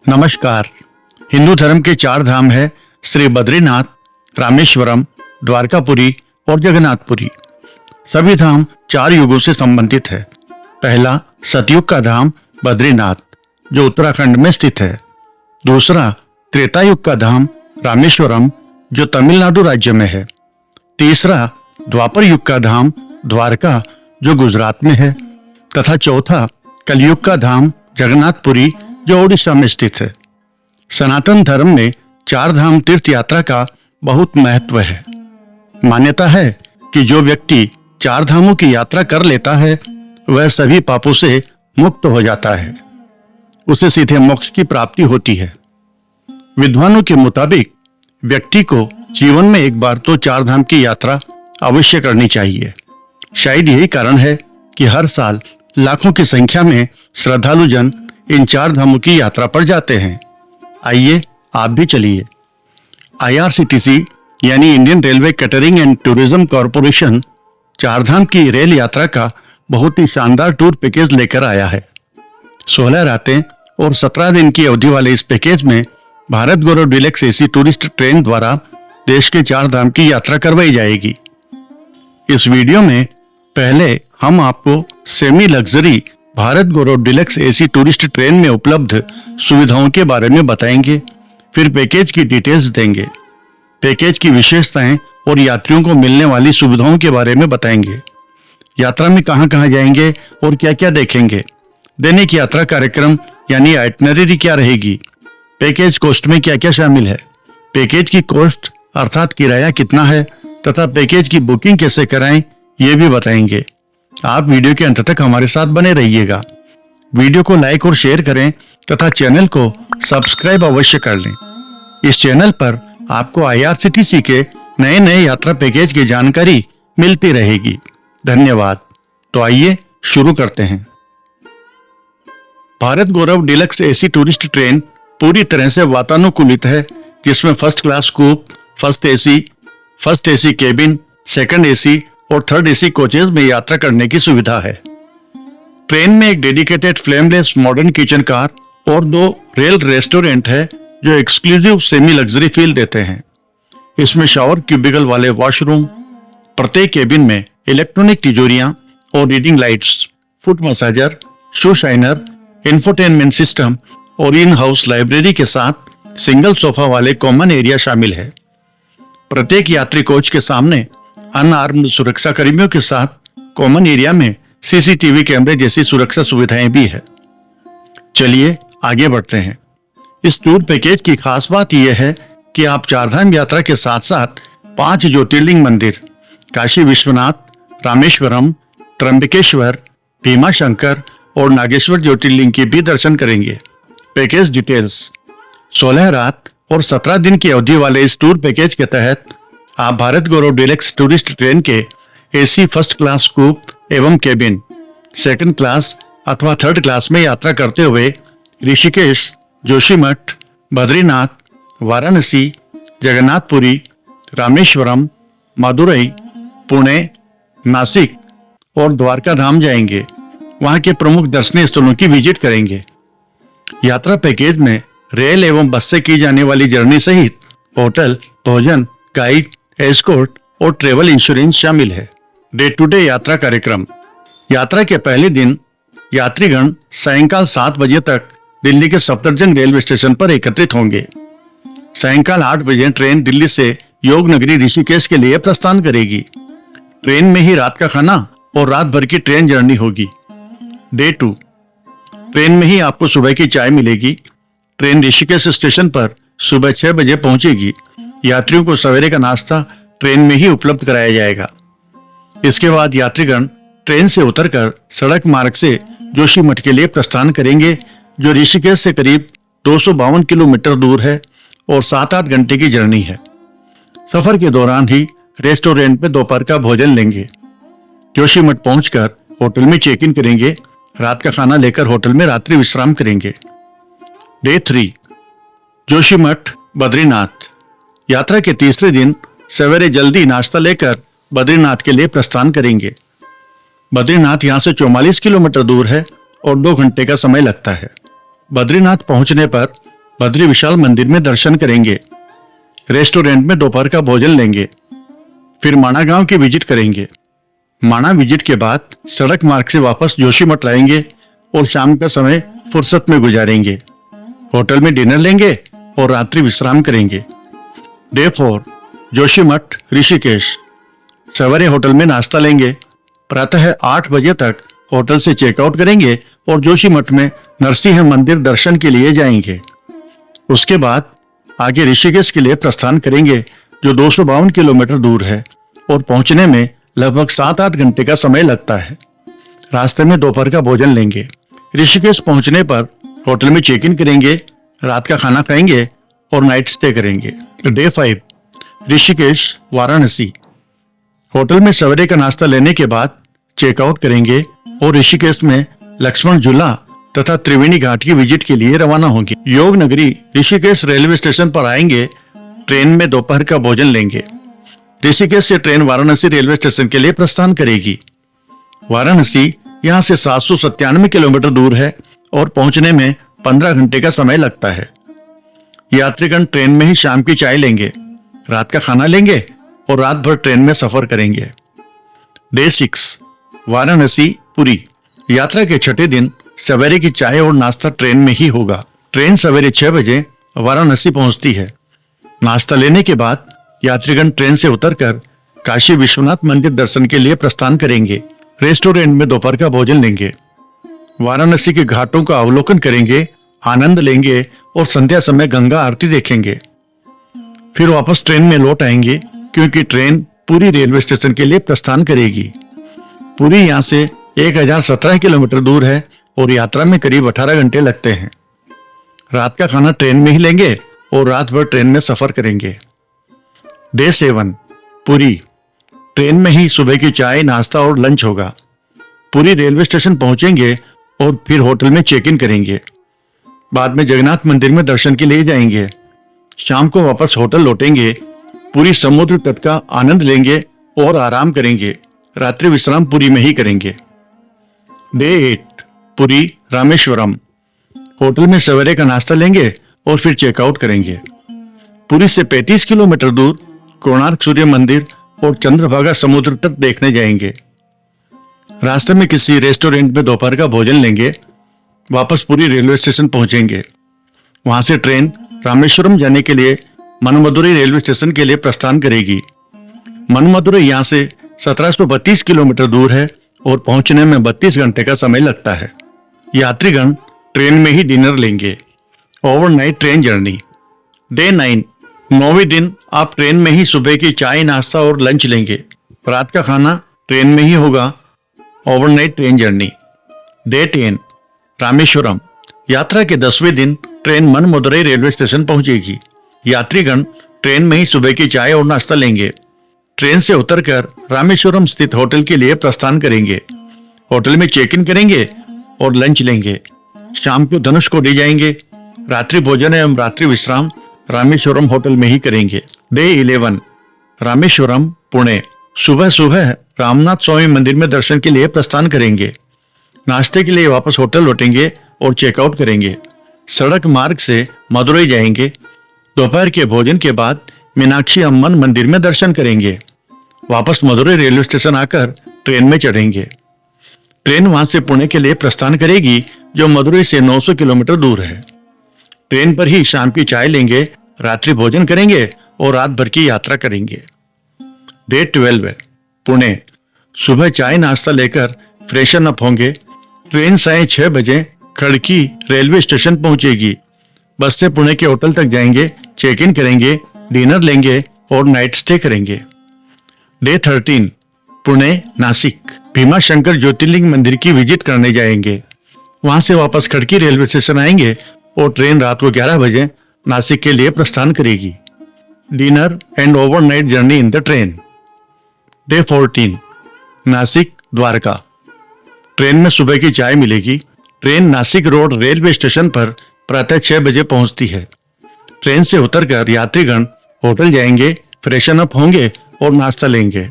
नमस्कार। हिंदू धर्म के चार धाम है श्री बद्रीनाथ, रामेश्वरम, द्वारकापुरी और जगन्नाथपुरी। सभी धाम चार युगों से संबंधित है। पहला सतयुग का धाम बद्रीनाथ जो उत्तराखंड में स्थित है। दूसरा त्रेता युग का धाम रामेश्वरम जो तमिलनाडु राज्य में है। तीसरा द्वापर युग का धाम द्वारका जो गुजरात में है तथा चौथा कलयुग का धाम जगन्नाथपुरी जो ओडिशा में स्थित है। सनातन धर्म में चार धाम तीर्थ यात्रा का बहुत महत्व है। मान्यता है कि जो व्यक्ति चार धामों की यात्रा कर लेता है वह सभी पापों से मुक्त हो जाता है, उसे सीधे मोक्ष की प्राप्ति होती है। विद्वानों के मुताबिक व्यक्ति को जीवन में एक बार तो चार धाम की यात्रा अवश्य करनी चाहिए। शायद यही कारण है कि हर साल लाखों की संख्या में श्रद्धालु जन इन चार धामों की यात्रा पर जाते हैं। आइए आप भी चलिए। IRCTC यानी Indian railway catering and tourism corporation चार धाम की रेल यात्रा का बहुत ही शानदार टूर पैकेज लेकर आया है। 16 रातें और 17 दिन की अवधि वाले इस पैकेज में Bharat Gaurav deluxe AC tourist train द्वारा देश के चार धाम की यात्रा करवाई जाएगी। इस वीडियो में पहले हम आपको semi luxury Bharat Gaurav deluxe AC tourist train में उपलब्ध सुविधाओं के बारे में बताएंगे, फिर पैकेज की डिटेल्स देंगे, पैकेज की विशेषताएं और यात्रियों को मिलने वाली सुविधाओं के बारे में बताएंगे। यात्रा में कहां-कहां जाएंगे और क्या-क्या देखेंगे, दैनिक यात्रा कार्यक्रम यानी आइटनरी क्या रहेगी, पैकेज कॉस्ट में क्या-क्या शामिल है, पैकेज की कॉस्ट अर्थात किराया कितना है तथा पैकेज की बुकिंग कैसे कराएं ये भी बताएंगे। आप वीडियो के अंत तक हमारे साथ बने रहिएगा। वीडियो को लाइक और शेयर करें तथा चैनल को सब्सक्राइब अवश्य कर लें। इस चैनल पर आपको IRCTC के नए यात्रा पैकेज की जानकारी मिलती रहेगी। धन्यवाद। तो आइए शुरू करते हैं। Bharat Gaurav deluxe AC tourist train पूरी तरह से वातानुकूलित है, जिसमें first class coupe, first AC cabin, second AC और थर्ड AC कोचेज में यात्रा करने की सुविधा है। ट्रेन में एक dedicated flameless modern kitchen car और 2 रेल रेस्टोरेंट है जो एक्सक्लूसिव सेमी लग्जरी फील देते हैं। इसमें शावर क्यूबिकल वाले वॉशरूम, प्रत्येक केबिन में इलेक्ट्रॉनिक तिजोरियां और रीडिंग लाइट्स, फुट मसाजर, शू शाइनर, इंफोटेनमेंट सिस्टम और इन हाउस लाइब्रेरी के साथ सिंगल सोफा वाले कॉमन एरिया शामिल है। प्रत्येक यात्री कोच के सामने अनआर्म्ड सुरक्षा कर्मियों के साथ कॉमन एरिया में CCTV कैमरे जैसी सुरक्षा सुविधाएं भी है। चलिए आगे बढ़ते हैं। इस टूर पैकेज की खास बात यह है कि आप चारधाम यात्रा के साथ साथ 5 ज्योतिर्लिंग मंदिर काशी विश्वनाथ, रामेश्वरम, त्र्यंबकेश्वर, भीमाशंकर और नागेश्वर ज्योतिर्लिंग के भी दर्शन करेंगे। Package details. 16 रात और 17 दिन की अवधि वाले इस टूर पैकेज के तहत आप Bharat Gaurav deluxe tourist train के AC फर्स्ट क्लास कूप एवं केबिन, सेकंड क्लास अथवा थर्ड क्लास में यात्रा करते हुए ऋषिकेश, जोशीमठ, बद्रीनाथ, वाराणसी, जगन्नाथपुरी, रामेश्वरम, मदुरई, पुणे, नासिक और द्वारका धाम जाएंगे। वहां के प्रमुख दर्शनीय स्थलों की विजिट करेंगे। यात्रा पैकेज में रेल एवं बस से की जाने वाली जर्नी सहित होटल, भोजन, गाइड, एस्कॉर्ट और ट्रेवल इंश्योरेंस शामिल है। डे टू डे यात्रा कार्यक्रम। यात्रा के पहले दिन यात्रीगण सायंकाल 7 बजे तक दिल्ली के सफदरजंग रेलवे स्टेशन पर एकत्रित होंगे। सायंकाल 8 बजे ट्रेन दिल्ली से योग नगरी ऋषिकेश के लिए प्रस्थान करेगी। ट्रेन में ही रात का खाना और रात भर की ट्रेन जर्नी होगी। डे 2 ट्रेन में ही आपको सुबह की चाय मिलेगी। ट्रेन ऋषिकेश स्टेशन पर सुबह 6 बजे पहुंचेगी। यात्रियों को सवेरे का नाश्ता ट्रेन में ही उपलब्ध कराया जाएगा। इसके बाद यात्रीगण ट्रेन से उतरकर सड़क मार्ग से जोशीमठ के लिए प्रस्थान करेंगे, जो ऋषिकेश से करीब 252 किलोमीटर दूर है और 7-8 घंटे की जर्नी है। सफर के दौरान ही रेस्टोरेंट में दोपहर का भोजन लेंगे। जोशीमठ पहुंचकर होटल में चेक इन करेंगे। रात का खाना लेकर होटल में रात्रि विश्राम करेंगे। डे 3 जोशीमठ, बद्रीनाथ। यात्रा के तीसरे दिन सवेरे जल्दी नाश्ता लेकर बद्रीनाथ के लिए प्रस्थान करेंगे। बद्रीनाथ यहां से 44 किलोमीटर दूर है और 2 घंटे का समय लगता है। बद्रीनाथ पहुंचने पर बद्री विशाल मंदिर में दर्शन करेंगे। रेस्टोरेंट में दोपहर का भोजन लेंगे। फिर माणा गांव की विजिट करेंगे। माणा विजिट के बाद सड़क मार्ग से वापस जोशीमठ लाएंगे और शाम का समय फुर्सत में गुजारेंगे। होटल में डिनर लेंगे और रात्रि विश्राम करेंगे। डे 4 जोशीमठ ऋषिकेश। सवेरे होटल में नाश्ता लेंगे। प्रातः 8 बजे तक होटल से चेकआउट करेंगे और जोशीमठ में नरसिंह मंदिर दर्शन के लिए जाएंगे। उसके बाद आगे ऋषिकेश के लिए प्रस्थान करेंगे, जो 252 किलोमीटर दूर है और पहुंचने में लगभग 7-8 घंटे का समय लगता है। रास्ते में दोपहर का भोजन लेंगे। ऋषिकेश पहुंचने पर होटल में चेक इन करेंगे, रात का खाना खाएंगे और नाइट स्टे करेंगे। डे 5 ऋषिकेश वाराणसी। होटल में सवेरे का नाश्ता लेने के बाद चेकआउट करेंगे और ऋषिकेश में लक्ष्मण झूला तथा त्रिवेणी घाट की विजिट के लिए रवाना होंगे। योग नगरी ऋषिकेश रेलवे स्टेशन पर आएंगे। ट्रेन में दोपहर का भोजन लेंगे। ऋषिकेश से ट्रेन वाराणसी रेलवे स्टेशन के लिए प्रस्थान करेगी। वाराणसी यहाँ से 797 किलोमीटर दूर है और पहुंचने में 15 घंटे का समय लगता है। यात्रीगण ट्रेन में ही शाम की चाय लेंगे, रात का खाना लेंगे और रात भर ट्रेन में सफर करेंगे। डे 6 वाराणसी पुरी। यात्रा के छठे दिन सवेरे की चाय और नाश्ता ट्रेन में ही होगा। ट्रेन सवेरे 6 बजे वाराणसी पहुंचती है। नाश्ता लेने के बाद यात्रीगण ट्रेन से उतरकर काशी विश्वनाथ मंदिर दर्शन के लिए प्रस्थान करेंगे। रेस्टोरेंट में दोपहर का भोजन लेंगे। वाराणसी के घाटों का अवलोकन करेंगे, आनंद लेंगे और संध्या समय गंगा आरती देखेंगे। फिर वापस ट्रेन में लौट आएंगे, क्योंकि ट्रेन पुरी रेलवे स्टेशन के लिए प्रस्थान करेगी। पुरी यहाँ से 1017 किलोमीटर दूर है और यात्रा में करीब 18 घंटे लगते हैं। रात का खाना ट्रेन में ही लेंगे और रात भर ट्रेन में सफर करेंगे। डे 7 पुरी। ट्रेन में ही सुबह की चाय, नाश्ता और लंच होगा। पुरी रेलवे स्टेशन पहुंचेंगे और फिर होटल में चेक इन करेंगे। बाद में जगन्नाथ मंदिर में दर्शन के लिए जाएंगे। शाम को वापस होटल लौटेंगे। पुरी समुद्र तट का आनंद लेंगे और आराम करेंगे। रात्रि विश्राम पुरी में ही करेंगे। डे 8 पुरी रामेश्वरम। होटल में सवेरे का नाश्ता लेंगे और फिर चेकआउट करेंगे। पुरी से 35 किलोमीटर दूर कोणार्क सूर्य मंदिर और चंद्रभागा समुद्र तट देखने जाएंगे। रास्ते में किसी रेस्टोरेंट में दोपहर का भोजन लेंगे। वापस पुरी रेलवे स्टेशन पहुंचेंगे। वहां से ट्रेन रामेश्वरम जाने के लिए मनमदुरई रेलवे स्टेशन के लिए प्रस्थान करेगी। मनमदुरई यहाँ से 1732 किलोमीटर दूर है और पहुंचने में 32 घंटे का समय लगता है। यात्रीगण ट्रेन में ही डिनर लेंगे। Overnight train journey. डे 9 9वें दिन आप ट्रेन में ही सुबह की चाय, नाश्ता और लंच लेंगे। रात का खाना ट्रेन में ही होगा। Overnight train journey. Day 10 Rameswaram. यात्रा के 10वें दिन ट्रेन मनमदुरई रेलवे स्टेशन पहुंचेगी। यात्रीगण ट्रेन में ही सुबह की चाय और नाश्ता लेंगे। ट्रेन से उतरकर रामेश्वरम स्थित होटल के लिए प्रस्थान करेंगे। होटल में चेक इन करेंगे और लंच लेंगे। शाम को धनुषकोडी जाएंगे। रात्रि भोजन एवं रात्रि विश्राम रामेश्वरम होटल में ही करेंगे। डे 11 रामेश्वरम पुणे। सुबह सुबह रामनाथ स्वामी मंदिर में दर्शन के लिए प्रस्थान करेंगे। नाश्ते के लिए वापस होटल लौटेंगे और चेकआउट करेंगे। सड़क मार्ग से मदुरई जाएंगे। दोपहर के भोजन के बाद मीनाक्षी अम्मन मंदिर में दर्शन करेंगे। वापस मदुरई रेलवे स्टेशन आकर ट्रेन में चढ़ेंगे। ट्रेन वहां से पुणे के लिए प्रस्थान करेगी, जो मदुरई से 900 किलोमीटर दूर है। ट्रेन पर ही शाम की चाय लेंगे, रात्रि भोजन करेंगे और रात भर की यात्रा करेंगे। डे 12 पुणे। सुबह चाय नाश्ता लेकर फ्रेशन अप होंगे। ट्रेन साढ़े 6 बजे खड़की रेलवे स्टेशन पहुंचेगी। बस से पुणे के होटल तक जाएंगे, चेक इन करेंगे, डिनर लेंगे और नाइट स्टे करेंगे। डे 13 पुणे नासिक। भीमा शंकर ज्योतिर्लिंग मंदिर की विजिट करने जाएंगे। वहां से वापस खड़की रेलवे स्टेशन आएंगे और ट्रेन रात को 11 बजे नासिक के लिए प्रस्थान करेगी। Dinner and overnight journey in the train. Day 14 Nashik Dwarka. Train में सुबह की चाय मिलेगी। Train Nashik road railway station पर प्रातः 6 बजे पहुंचती है। ट्रेन से उतरकर यात्रीगण होटल जाएंगे, फ्रेशन अप होंगे और नाश्ता लेंगे।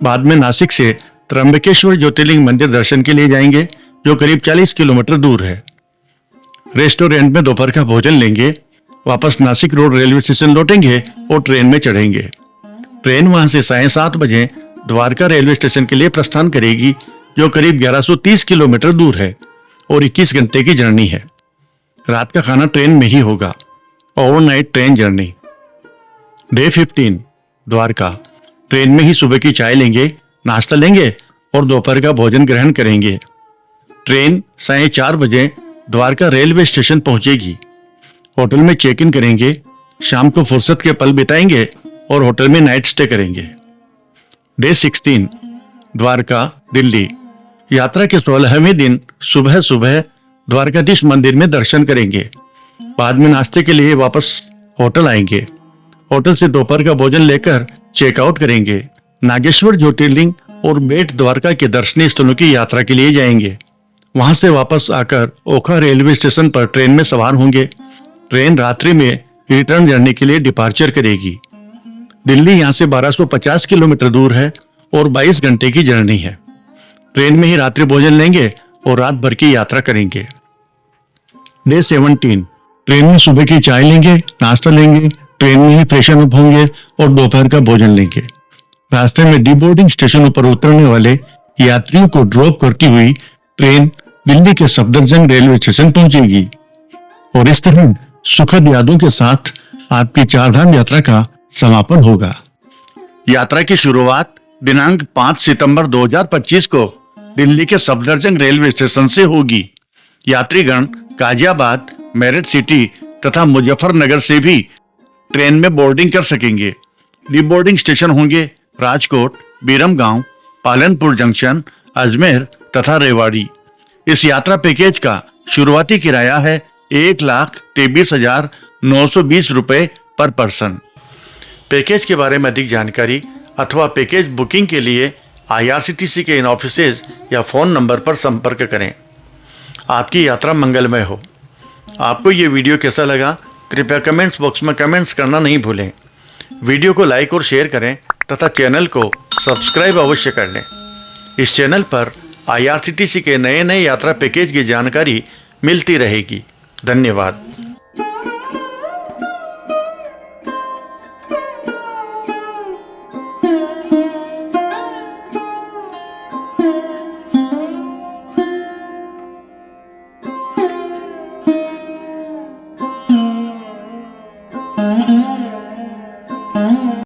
बाद में नासिक से त्र्यंबकेश्वर ज्योतिर्लिंग मंदिर दर्शन के लिए जाएंगे, जो करीब 40 किलोमीटर दूर है। रेस्टोरेंट में दोपहर का भोजन लेंगे। वापस नासिक रोड रेलवे स्टेशन लौटेंगे और ट्रेन में चढ़ेंगे। ट्रेन वहां से 7:30 बजे द्वारका रेलवे स्टेशन के लिए प्रस्थान करेगी, जो करीब 1130 किलोमीटर दूर है और 21 घंटे की जर्नी है। रात का खाना ट्रेन में ही होगा। Overnight train journey. Day 15 Dwarka. Train में ही सुबह की चाय लेंगे, नाश्ता लेंगे और दोपहर का भोजन ग्रहण करेंगे। ट्रेन 4:30 बजे द्वारका रेलवे स्टेशन पहुंचेगी। होटल में चेक इन करेंगे, शाम को फुर्सत के पल बिताएंगे और होटल में नाइट स्टे करेंगे। डे 16 द्वारका दिल्ली। यात्रा के 16वें दिन सुबह सुबह द्वारकाधीश मंदिर में दर्शन करेंगे। बाद में नाश्ते के लिए वापस होटल आएंगे। होटल से दोपहर का भोजन लेकर चेकआउट करेंगे। नागेश्वर ज्योतिर्लिंग और बेट द्वारका के दर्शनीय स्थलों की यात्रा के लिए जाएंगे। वहां से वापस आकर ओखा रेलवे स्टेशन पर ट्रेन में सवार होंगे। ट्रेन रात्रि में रिटर्न जर्नी के लिए डिपार्चर करेगी। दिल्ली यहां से 1250 किलोमीटर दूर है और 22 घंटे की जर्नी है। ट्रेन में ही रात्रि भोजन लेंगे और रात भर की यात्रा करेंगे। डे 17 ट्रेन में सुबह की चाय लेंगे, नाश्ता लेंगे, ट्रेन में ही फ्रेशन अप होंगे और दोपहर का भोजन लेंगे। रास्ते में डीबोर्डिंग स्टेशनों पर उतरने वाले यात्रियों को ड्रॉप करती हुई ट्रेन दिल्ली के सफदरजंग रेलवे स्टेशन पहुंचेगी और इस तरह सुखद यादों के साथ आपकी चारधाम यात्रा का समापन होगा। यात्रा की शुरुआत दिनांक 5 सितंबर 2025 को दिल्ली के सफदरजंग रेलवे स्टेशन से होगी। यात्रीगण गाजियाबाद, मेरठ सिटी तथा मुजफ्फरनगर से भी ट्रेन में बोर्डिंग कर सकेंगे। डीबोर्डिंग स्टेशन होंगे राजकोट, बीरमगांव, पालनपुर जंक्शन, अजमेर तथा रेवाड़ी। इस यात्रा पैकेज का शुरुआती किराया है 1,23,920 रुपए पर पर्सन। पैकेज के बारे में अधिक जानकारी अथवा पैकेज बुकिंग के लिए IRCTC के इन ऑफिसेज या फ़ोन नंबर पर संपर्क करें। आपकी यात्रा मंगलमय हो। आपको ये वीडियो कैसा लगा, कृपया कमेंट्स बॉक्स में कमेंट्स करना नहीं भूलें। वीडियो को लाइक और शेयर करें तथा चैनल को सब्सक्राइब अवश्य कर लें। इस चैनल पर IRCTC के नए यात्रा पैकेज की जानकारी मिलती रहेगी। धन्यवाद।